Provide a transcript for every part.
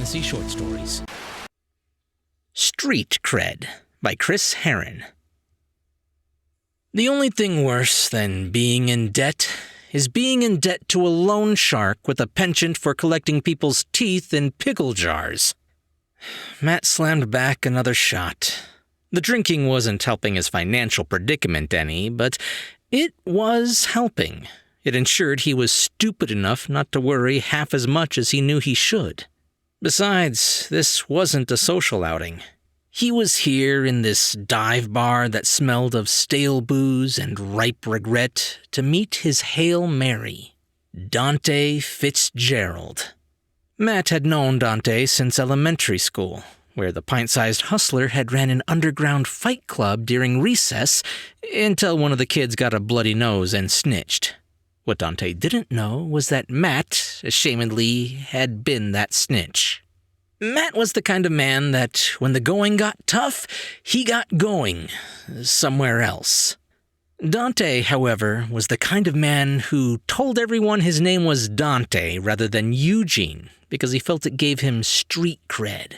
fantasy short stories. Street Cred by Chris Herron. The only thing worse than being in debt is being in debt to a loan shark with a penchant for collecting people's teeth in pickle jars. Matt slammed back another shot. The drinking wasn't helping his financial predicament any, but it was helping. It ensured he was stupid enough not to worry half as much as he knew he should. Besides, this wasn't a social outing. He was here in this dive bar that smelled of stale booze and ripe regret to meet his Hail Mary, Dante Fitzgerald. Matt had known Dante since elementary school, where the pint-sized hustler had ran an underground fight club during recess until one of the kids got a bloody nose and snitched. What Dante didn't know was that Matt, ashamedly, had been that snitch. Matt was the kind of man that, when the going got tough, he got going somewhere else. Dante, however, was the kind of man who told everyone his name was Dante rather than Eugene because he felt it gave him street cred.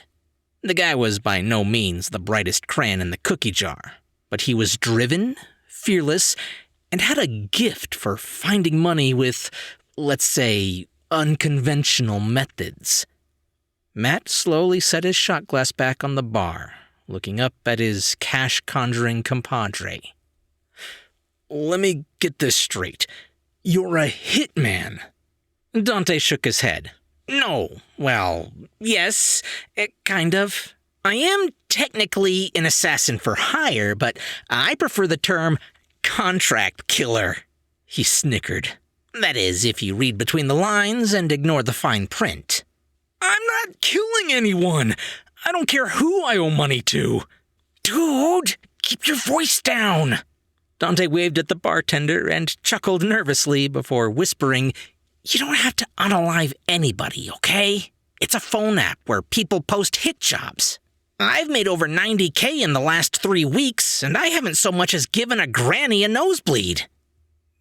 The guy was by no means the brightest crayon in the cookie jar, but he was driven, fearless, and had a gift for finding money with, let's say, unconventional methods. Matt slowly set his shot glass back on the bar, looking up at his cash-conjuring compadre. Let me get this straight. You're a hitman. Dante shook his head. No, well, yes, kind of. I am technically an assassin for hire, but I prefer the term contract killer, he snickered. That is, if you read between the lines and ignore the fine print. I'm not killing anyone. I don't care who I owe money to. Dude, keep your voice down. Dante waved at the bartender and chuckled nervously before whispering, You don't have to unalive anybody, okay? It's a phone app where people post hit jobs. I've made over $90K in the last 3 weeks, and I haven't so much as given a granny a nosebleed.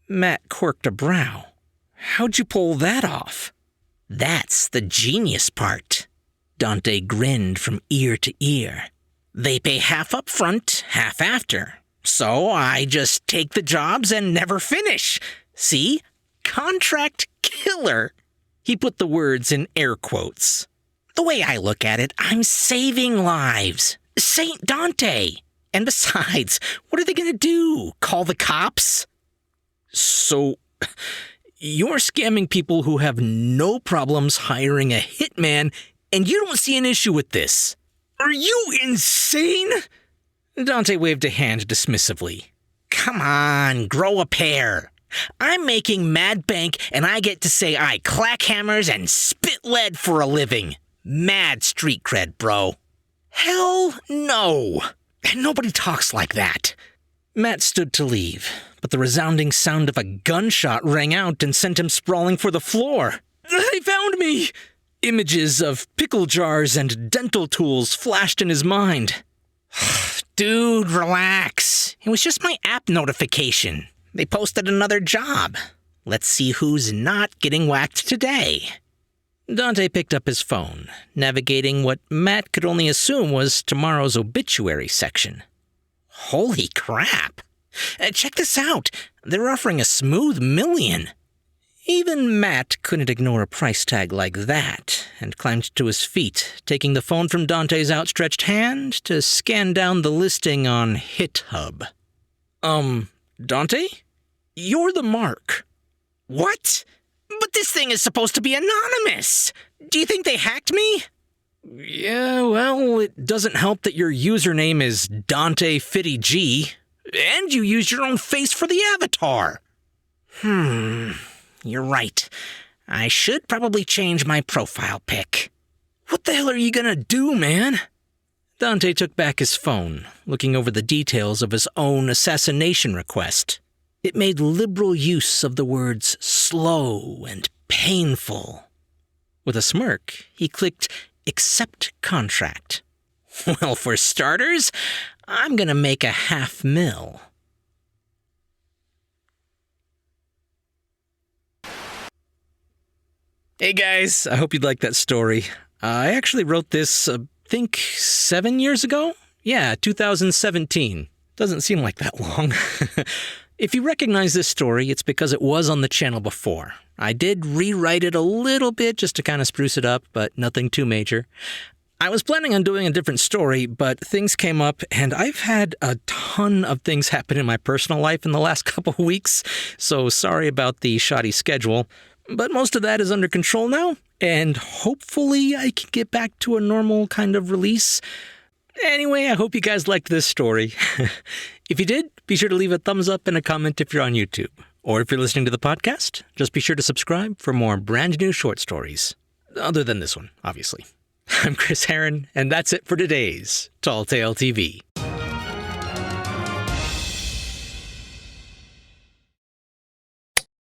Matt quirked a brow. How'd you pull that off? That's the genius part. Dante grinned from ear to ear. They pay half up front, half after. So I just take the jobs and never finish. See? Contract killer. He put the words in air quotes. The way I look at it, I'm saving lives. Saint Dante. And besides, what are they going to do? Call the cops? So, you're scamming people who have no problems hiring a hitman, and you don't see an issue with this. Are you insane? Dante waved a hand dismissively. Come on, grow a pair. I'm making mad bank, and I get to say I clack hammers and spit lead for a living. Mad street cred, bro. Hell no. And nobody talks like that. Matt stood to leave, but the resounding sound of a gunshot rang out and sent him sprawling for the floor. They found me! Images of pickle jars and dental tools flashed in his mind. Dude, relax. It was just my app notification. They posted another job. Let's see who's not getting whacked today. Dante picked up his phone, navigating what Matt could only assume was tomorrow's obituary section. Holy crap! Check this out. They're offering a smooth $1 million. Even Matt couldn't ignore a price tag like that, and climbed to his feet, taking the phone from Dante's outstretched hand to scan down the listing on HitHub. Dante? You're the mark. What? But this thing is supposed to be anonymous. Do you think they hacked me? Yeah, well, it doesn't help that your username is Dante Fitty G, and you used your own face for the avatar. You're right. I should probably change my profile pic. What the hell are you gonna do, man? Dante took back his phone, looking over the details of his own assassination request. It made liberal use of the words slow and painful. With a smirk, he clicked Accept Contract. Well, for starters, I'm gonna make $500,000. Hey guys, I hope you liked that story. I actually wrote this, I think 7 years ago? Yeah, 2017. Doesn't seem like that long. If you recognize this story, it's because it was on the channel before. I did rewrite it a little bit just to kind of spruce it up, but nothing too major. I was planning on doing a different story, but things came up, and I've had a ton of things happen in my personal life in the last couple of weeks, so sorry about the shoddy schedule. But most of that is under control now, and hopefully I can get back to a normal kind of release. Anyway, I hope you guys liked this story. If you did, be sure to leave a thumbs up and a comment if you're on YouTube. Or if you're listening to the podcast, just be sure to subscribe for more brand new short stories. Other than this one, obviously. I'm Chris Herron, and that's it for today's Tall Tale TV.